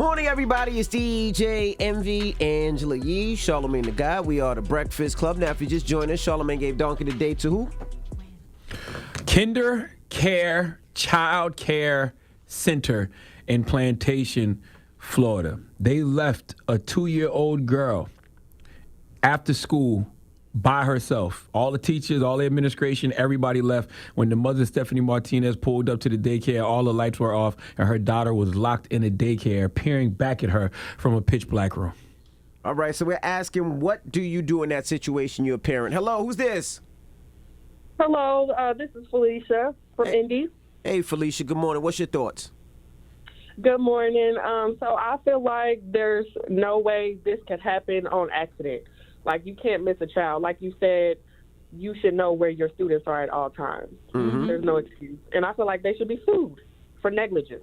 Morning, everybody. It's DJ Envy, Angela Yee, Charlamagne the Guy. We are the Breakfast Club. Now, if you just joined us, Charlamagne gave Donkey the Day to who? Kinder Care Child Care Center in Plantation, Florida. They left a 2-year-old girl after school by herself. All the teachers, all the administration, everybody left. When the mother, Stephanie Martinez, pulled up to the daycare, all the lights were off, and her daughter was locked in a daycare, peering back at her from a pitch-black room. All right, so we're asking, what do you do in that situation? You're a parent. Hello, who's this? Hello, this is Felicia from Indy. Hey, Felicia, good morning. What's your thoughts? Good morning. So I feel like there's no way this could happen on accident. Like, you can't miss a child. Like you said, you should know where your students are at all times. Mm-hmm. There's no excuse. And I feel like they should be sued for negligence.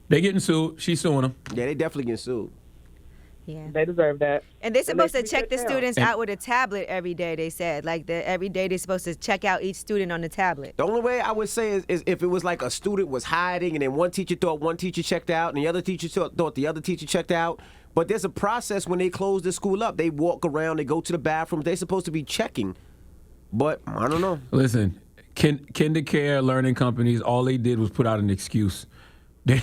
They getting sued. She's suing them. Yeah, they definitely getting sued. Yeah. They deserve that. And they're supposed to check the students out with a tablet every day, they said. Like, every day they're supposed to check out each student on the tablet. The only way I would say is if it was like a student was hiding and then one teacher thought one teacher checked out and the other teacher thought the other teacher checked out. But there's a process when they close the school up. They walk around, they go to the bathroom. They're supposed to be checking. But I don't know. Listen, Kinder Care learning companies, all they did was put out an excuse. They're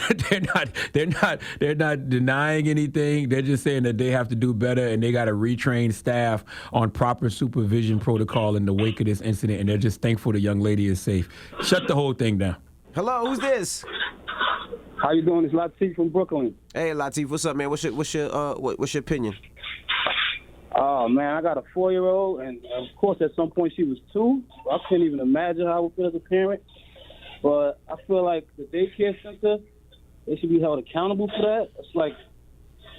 not denying anything. They're just saying that they have to do better and they got to retrain staff on proper supervision protocol in the wake of this incident. And they're just thankful the young lady is safe. Shut the whole thing down. Hello, who's this? How you doing? It's Latif from Brooklyn. Hey, Latif, what's up, man? What's your opinion? Oh man, I got a 4-year-old, and of course, at some point she was 2. So I couldn't even imagine how I would feel as a parent. But I feel like the daycare center, they should be held accountable for that. It's like,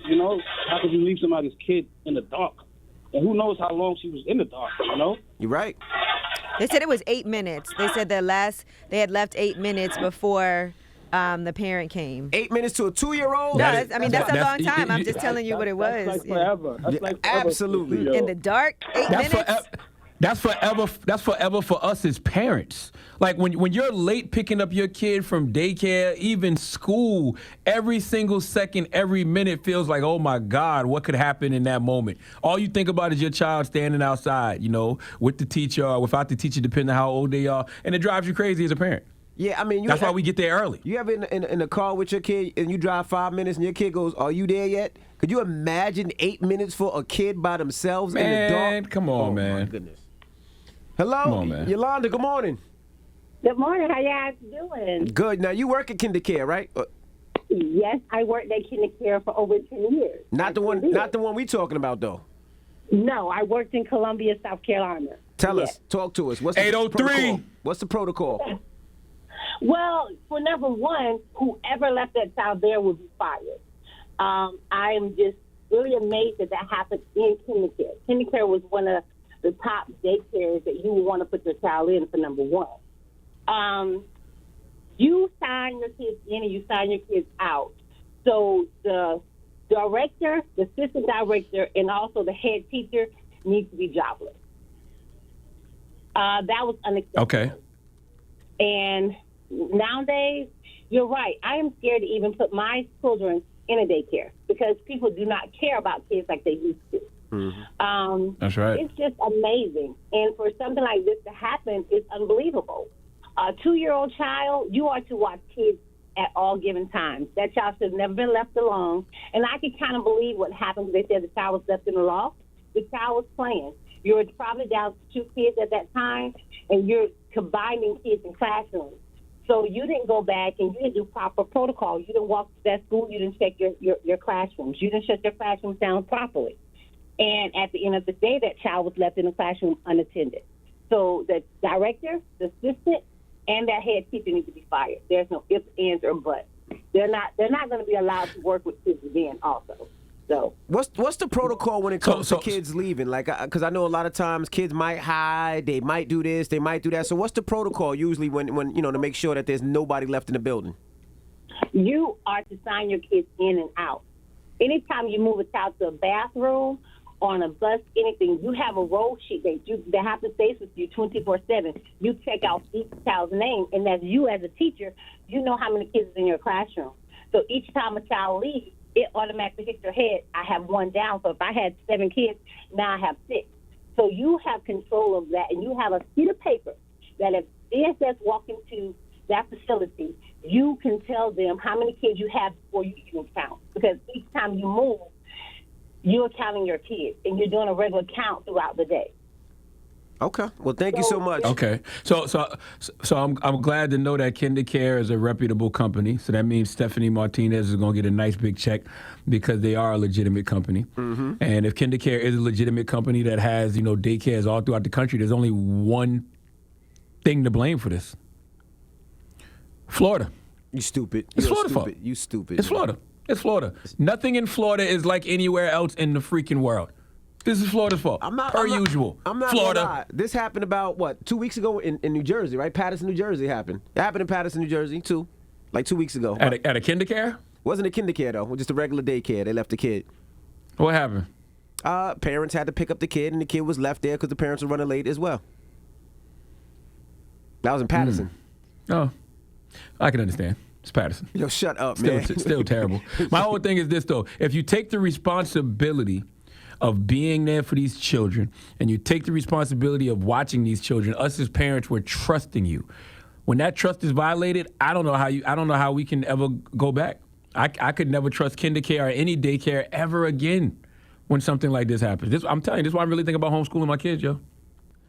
how could you leave somebody's kid in the dark? And who knows how long she was in the dark, You're right. They said it was 8 minutes. They said they had left 8 minutes before the parent came. 8 minutes to a 2-year-old? No, that's a long time. I'm just telling you what it was. That's like forever. That's like forever. Absolutely. In the dark, 8 minutes? That's forever for us as parents. Like when you're late picking up your kid from daycare, even school, every single second, every minute feels like, oh my God, what could happen in that moment? All you think about is your child standing outside, with the teacher or without the teacher, depending on how old they are, and it drives you crazy as a parent. Yeah, I mean, that's why we get there early. You ever in a car with your kid and you drive 5 minutes and your kid goes, "Are you there yet?" Could you imagine 8 minutes for a kid by themselves in the dark? Come on, man. Oh my goodness. Hello, come on, man. Yolanda. Good morning. Good morning. How y'all doing? Good. Now you work at Kinder Care, right? Yes, I worked at Kinder Care for over 10 years. Not the one we talking about though. No, I worked in Columbia, South Carolina. Tell us. Talk to us. What's the 803? protocol? What's the protocol? Well, for number one, whoever left that child there will be fired. I am just really amazed that happened in Kinder Care. Kinder Care was one of the top daycares that you would want to put your child in for number one. You sign your kids in and you sign your kids out. So the director, the assistant director, and also the head teacher needs to be jobless. That was unacceptable. Okay. And nowadays, you're right. I am scared to even put my children in a daycare because people do not care about kids like they used to. Mm-hmm. That's right. It's just amazing. And for something like this to happen is unbelievable. A 2-year-old child, you are to watch kids at all given times. That child should have never been left alone. And I can kind of believe what happened. They said the child was left in the loft. The child was playing. You were probably down to 2 kids at that time, and you're combining kids in classrooms. So you didn't go back and you didn't do proper protocol. You didn't walk to that school. You didn't check your classrooms. You didn't shut your classrooms down properly. And at the end of the day, that child was left in the classroom unattended. So the director, the assistant, and that head teacher need to be fired. There's no ifs, ands, or buts. They're not going to be allowed to work with kids again also. So what's the protocol when it comes to kids leaving? Like, because I know a lot of times kids might hide, they might do this, they might do that. So what's the protocol usually when to make sure that there's nobody left in the building? You are to sign your kids in and out. Anytime you move a child to a bathroom, on a bus, anything, you have a roll sheet that have to stay with you 24/7. You check out each child's name, and as you as a teacher, you know how many kids is in your classroom. So each time a child leaves, it automatically hits your head. I have one down. So if I had 7 kids, now I have 6. So you have control of that, and you have a sheet of paper that if DSS walk into that facility, you can tell them how many kids you have before you even count. Because each time you move, you're counting your kids, and you're doing a regular count throughout the day. Okay. Well, thank you so much. Okay, so I'm glad to know that KinderCare is a reputable company. So that means Stephanie Martinez is going to get a nice big check because they are a legitimate company. Mm-hmm. And if KinderCare is a legitimate company that has daycares all throughout the country, there's only one thing to blame for this: Florida. You stupid. It's You're Florida stupid. fault. You stupid. It's Florida. It's Florida. Nothing in Florida is like anywhere else in the freaking world. This is Florida's fault. Usual. I'm not Florida. gonna lie. This happened about, 2 weeks ago in New Jersey, right? Patterson, New Jersey happened. It happened in Patterson, New Jersey, too. Like 2 weeks ago. At a KinderCare? Wasn't a KinderCare, though. Just a regular daycare. They left the kid. What happened? Parents had to pick up the kid, and the kid was left there because the parents were running late as well. That was in Patterson. Oh, I can understand. It's Patterson. Yo, shut up, man. Still terrible. My whole thing is this, though. If you take the responsibility of being there for these children, and you take the responsibility of watching these children, us as parents, we're trusting you. When that trust is violated, I don't know how we can ever go back. I could never trust KinderCare or any daycare ever again when something like this happens. I'm telling you, this is why I'm really thinking about homeschooling my kids, yo.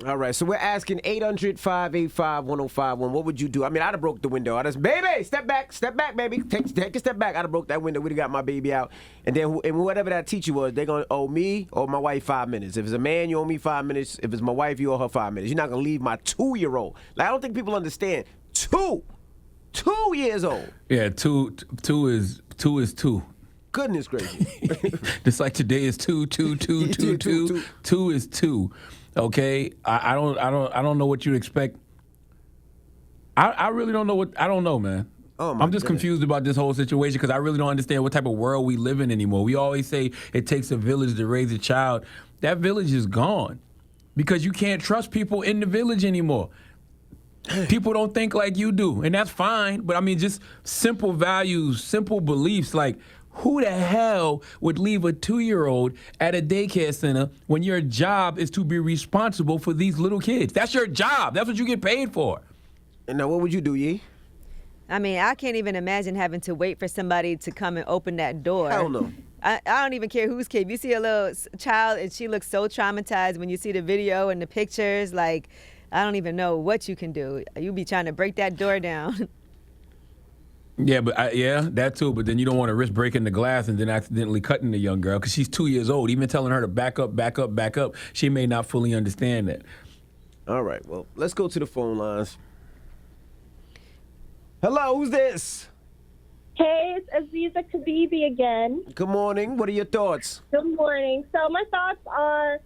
All right, so we're asking 800-585-1051. What would you do? I mean, I'd have broke the window. I'd have, baby, step back, baby. Take a step back. I'd have broke that window. We'd have got my baby out. And then whatever that teacher was, they're going to owe me or my wife 5 minutes. If it's a man, you owe me 5 minutes. If it's my wife, you owe her 5 minutes. You're not going to leave my 2-year-old. Like, I don't think people understand. 2 years old. Yeah, two is 2. Goodness gracious. Just like today is 2 is 2. Okay, I don't know what you expect. I really don't know I don't know, man. Oh my I'm just goodness. confused about this whole situation because I really don't understand what type of world we live in anymore. We always say it takes a village to raise a child. That village is gone because you can't trust people in the village anymore. People don't think like you do, and that's fine. But I mean, just simple values, simple beliefs, like who the hell would leave a 2-year-old at a daycare center when your job is to be responsible for these little kids? That's your job. That's what you get paid for. And now what would you do, Yee? I mean, I can't even imagine having to wait for somebody to come and open that door. Hell no. I don't even care whose kid. If you see a little child and she looks so traumatized when you see the video and the pictures, like, I don't even know what you can do. You be trying to break that door down. Yeah, but that too. But then you don't want to risk breaking the glass and then accidentally cutting the young girl because she's 2 years old. Even telling her to back up, she may not fully understand that. All right, well, let's go to the phone lines. Hello, who's this? Hey, it's Aziza Kabibi again. Good morning. What are your thoughts? Good morning. So my thoughts are,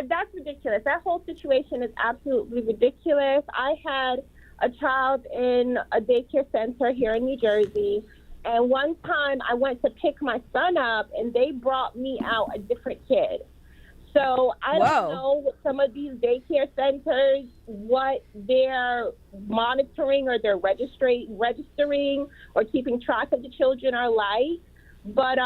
that's ridiculous. That whole situation is absolutely ridiculous. I had a child in a daycare center here in New Jersey, and one time I went to pick my son up, and they brought me out a different kid. So I don't know what some of these daycare centers, what they're monitoring or they're registering or keeping track of the children are like, but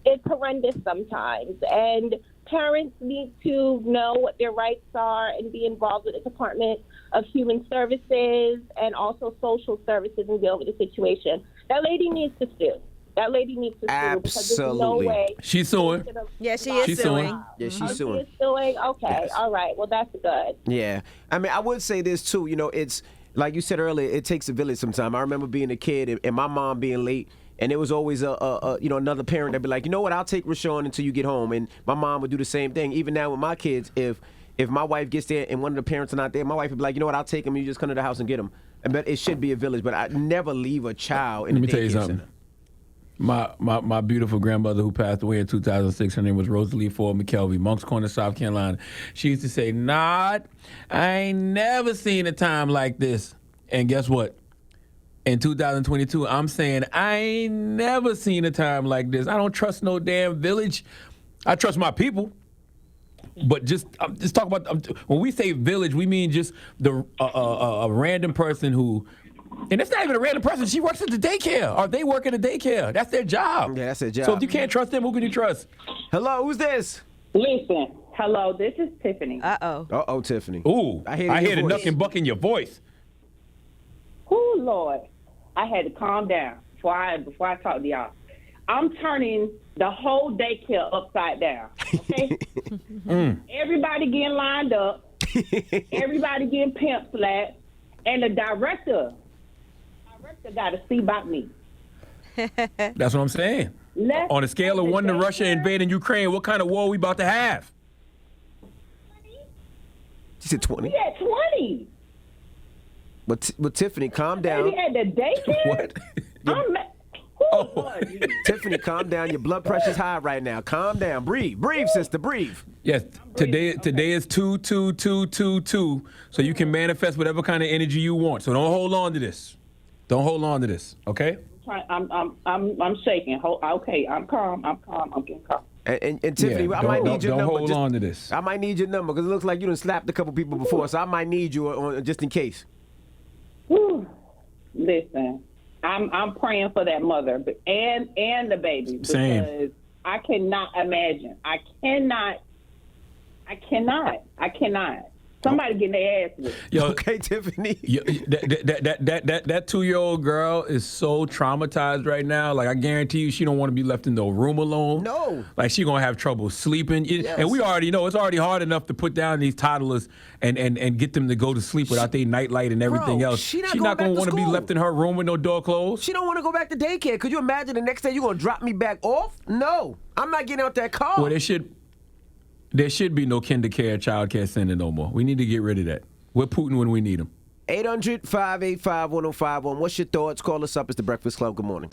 it's horrendous sometimes. And parents need to know what their rights are and be involved with the Department of Human Services and also social services and deal with the situation. That lady needs to sue. Absolutely. Because there's no way. She's suing. Yeah, she is suing. Yeah, she's She suing. is suing? Okay. Yes. All right. Well, that's good. Yeah. I mean, I would say this, too. You know, it's, like you said earlier, it takes a village sometimes. I remember being a kid and my mom being late, and there was always another parent that'd be like, you know what, I'll take Rashawn until you get home. And my mom would do the same thing. Even now with my kids, if my wife gets there and one of the parents are not there, my wife would be like, you know what, I'll take him. You just come to the house and get him. But it should be a village. But I never leave a child in Let the me tell you daycare something. center. My beautiful grandmother who passed away in 2006, her name was Rosalie Ford McKelvey, Moncks Corner, South Carolina. She used to say, I ain't never seen a time like this. And guess what? In 2022, I'm saying I ain't never seen a time like this. I don't trust no damn village. I trust my people. But just talk about when we say village, we mean just a random person who And it's not even a random person. She works at the daycare, or they work at the daycare. That's their job. Yeah, that's their job. So if you can't trust them, who can you trust? Hello, who's this? Listen, hello, this is Tiffany. Uh-oh, Tiffany. Ooh, I hear the knuck and buck in your voice. Oh, Lord. I had to calm down before I talk to y'all. I'm turning the whole daycare upside down, okay? Everybody getting lined up. Everybody getting pimp slapped. And the director got to see about me. That's what I'm saying. On a scale of 1 to Russia invading Ukraine, what kind of war we about to have? She said 20. We at 20. But Tiffany, calm down. We at the daycare? What? Tiffany, calm down. Your blood pressure's high right now. Calm down. Breathe. Breathe, sister. Breathe. Yes, today is 2-2-2-2-2, so you can manifest whatever kind of energy you want. So don't hold on to this. Don't hold on to this, okay? I'm shaking. Okay, I'm calm. I'm getting calm. And Tiffany, Yeah, I might need your don't number. hold on to this. I might need your number because it looks like you done slapped a couple people before, so I might need you on just in case. Whew. Listen, I'm praying for that mother and the baby. Same. Because I cannot imagine. I cannot. Somebody getting their ass whipped. Yo, Okay, Tiffany. that 2-year-old girl is so traumatized right now. Like, I guarantee you she don't want to be left in the room alone. No. Like, she going to have trouble sleeping. And we already know it's already hard enough to put down these toddlers and get them to go to sleep without their nightlight and everything else. She not not going going to want to be school. left in her room with no door closed. She don't want to go back to daycare. Could you imagine the next day you going to drop me back off? No. I'm not getting out that car. Well, there should be no kinder care, child care center no more. We need to get rid of that. We're Putin when we need him. 800-585-1051. What's your thoughts? Call us up. It's The Breakfast Club. Good morning.